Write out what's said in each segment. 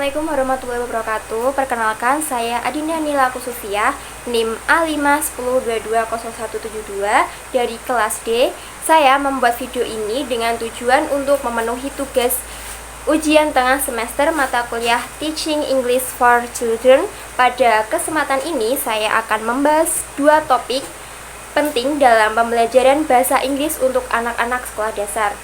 Assalamualaikum warahmatullahi wabarakatuh. Perkenalkan, saya Adinda Nila Kusufiah, NIM A510220172 dari kelas D. Saya membuat video ini dengan tujuan untuk memenuhi tugas ujian tengah semester mata kuliah Teaching English for Children. Pada kesempatan ini, saya akan membahas dua topik penting dalam pembelajaran bahasa Inggris untuk anak-anak sekolah dasar,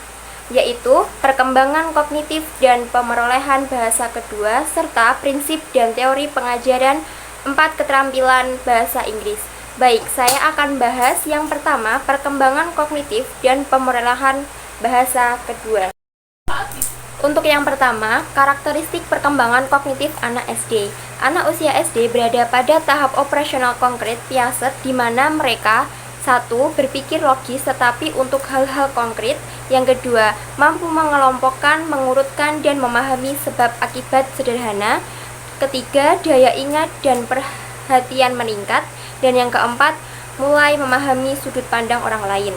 yaitu perkembangan kognitif dan pemerolehan bahasa kedua, serta prinsip dan teori pengajaran 4 keterampilan bahasa Inggris. Baik, saya akan bahas yang pertama, perkembangan kognitif dan pemerolehan bahasa kedua. Untuk yang pertama, karakteristik perkembangan kognitif anak SD. Anak usia SD berada pada tahap operasional konkret piaset, di mana mereka 1. Berpikir logis tetapi untuk hal-hal konkret. Yang kedua, mampu mengelompokkan, mengurutkan, dan memahami sebab akibat sederhana. Ketiga, daya ingat dan perhatian meningkat. Dan yang keempat, mulai memahami sudut pandang orang lain.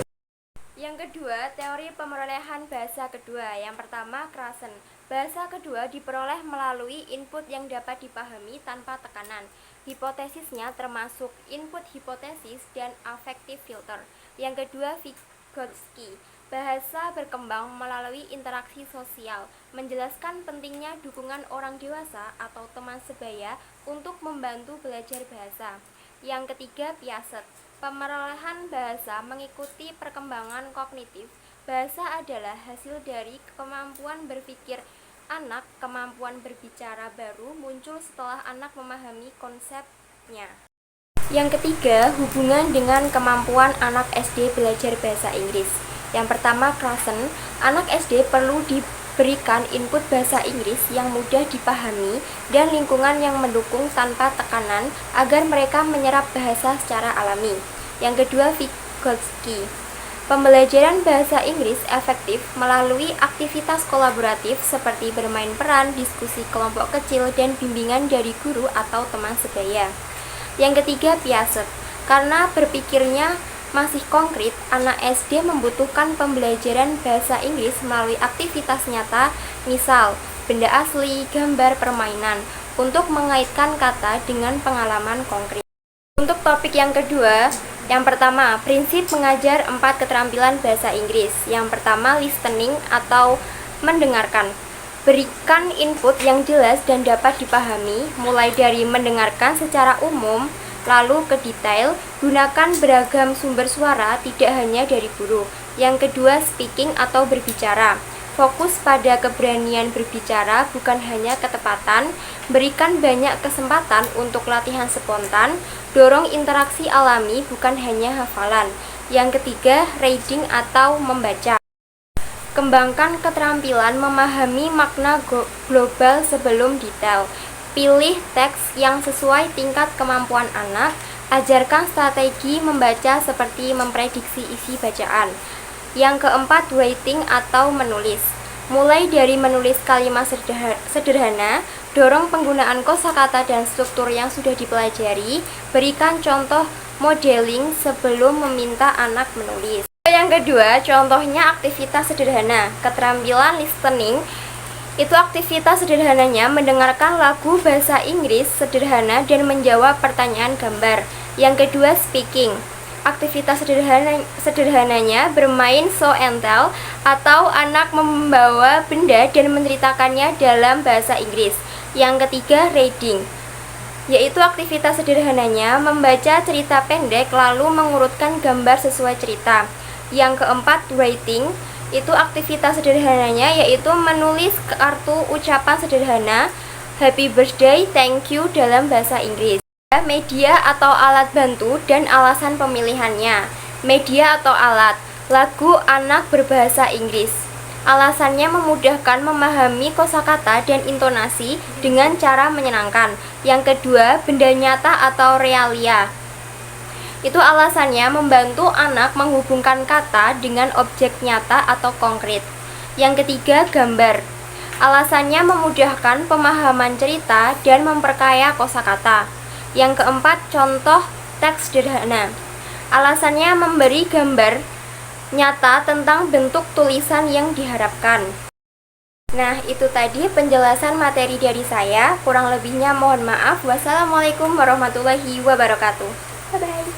Yang kedua, teori pemerolehan bahasa kedua. Yang pertama, Krashen. Bahasa kedua diperoleh melalui input yang dapat dipahami tanpa tekanan. Hipotesisnya termasuk input hipotesis dan affective filter. Yang kedua, Vygotsky. Bahasa berkembang melalui interaksi sosial, menjelaskan pentingnya dukungan orang dewasa atau teman sebaya untuk membantu belajar bahasa. Yang ketiga, Piaget. Pemerolehan bahasa mengikuti perkembangan kognitif. Bahasa adalah hasil dari kemampuan berpikir anak. Kemampuan berbicara baru muncul setelah anak memahami konsepnya. Yang ketiga, hubungan dengan kemampuan anak SD belajar bahasa Inggris. Yang pertama, Krashen. Anak SD perlu diberikan input bahasa Inggris yang mudah dipahami dan lingkungan yang mendukung tanpa tekanan agar mereka menyerap bahasa secara alami. Yang kedua, Vygotsky. Pembelajaran bahasa Inggris efektif melalui aktivitas kolaboratif seperti bermain peran, diskusi kelompok kecil, dan bimbingan dari guru atau teman sebaya. Yang ketiga, Piaget. Karena berpikirnya masih konkret, anak SD membutuhkan pembelajaran bahasa Inggris melalui aktivitas nyata, misal benda asli, gambar, permainan, untuk mengaitkan kata dengan pengalaman konkret. Untuk topik yang kedua, yang pertama, prinsip mengajar 4 keterampilan bahasa Inggris. Yang pertama, listening atau mendengarkan. Berikan input yang jelas dan dapat dipahami, mulai dari mendengarkan secara umum, lalu ke detail. Gunakan beragam sumber suara, tidak hanya dari guru. Yang kedua, speaking atau berbicara. Fokus pada keberanian berbicara, bukan hanya ketepatan. Berikan banyak kesempatan untuk latihan spontan. Dorong interaksi alami, bukan hanya hafalan. Yang ketiga, reading atau membaca. Kembangkan keterampilan memahami makna global sebelum detail. Pilih teks yang sesuai tingkat kemampuan anak. Ajarkan strategi membaca seperti memprediksi isi bacaan. Yang keempat, writing atau menulis. Mulai dari menulis kalimat sederhana, dorong penggunaan kosakata dan struktur yang sudah dipelajari. Berikan contoh modeling sebelum meminta anak menulis. Yang kedua, contohnya aktivitas sederhana. Keterampilan listening itu aktivitas sederhananya mendengarkan lagu bahasa Inggris sederhana dan menjawab pertanyaan gambar. Yang kedua, speaking. Aktivitas sederhananya bermain show and tell atau anak membawa benda dan menceritakannya dalam bahasa Inggris. Yang ketiga, reading, yaitu aktivitas sederhananya membaca cerita pendek lalu mengurutkan gambar sesuai cerita. Yang keempat, writing, itu aktivitas sederhananya yaitu menulis kartu ucapan sederhana happy birthday, thank you dalam bahasa Inggris. Media atau alat bantu dan alasan pemilihannya. Media atau alat, lagu anak berbahasa Inggris. Alasannya memudahkan memahami kosakata dan intonasi dengan cara menyenangkan. Yang kedua, benda nyata atau realia. Itu alasannya membantu anak menghubungkan kata dengan objek nyata atau konkret. Yang ketiga, gambar. Alasannya memudahkan pemahaman cerita dan memperkaya kosakata. Yang keempat, contoh teks sederhana. Alasannya memberi gambar nyata tentang bentuk tulisan yang diharapkan. Nah, itu tadi penjelasan materi dari saya. Kurang lebihnya mohon maaf. Wassalamualaikum warahmatullahi wabarakatuh. Bye-bye.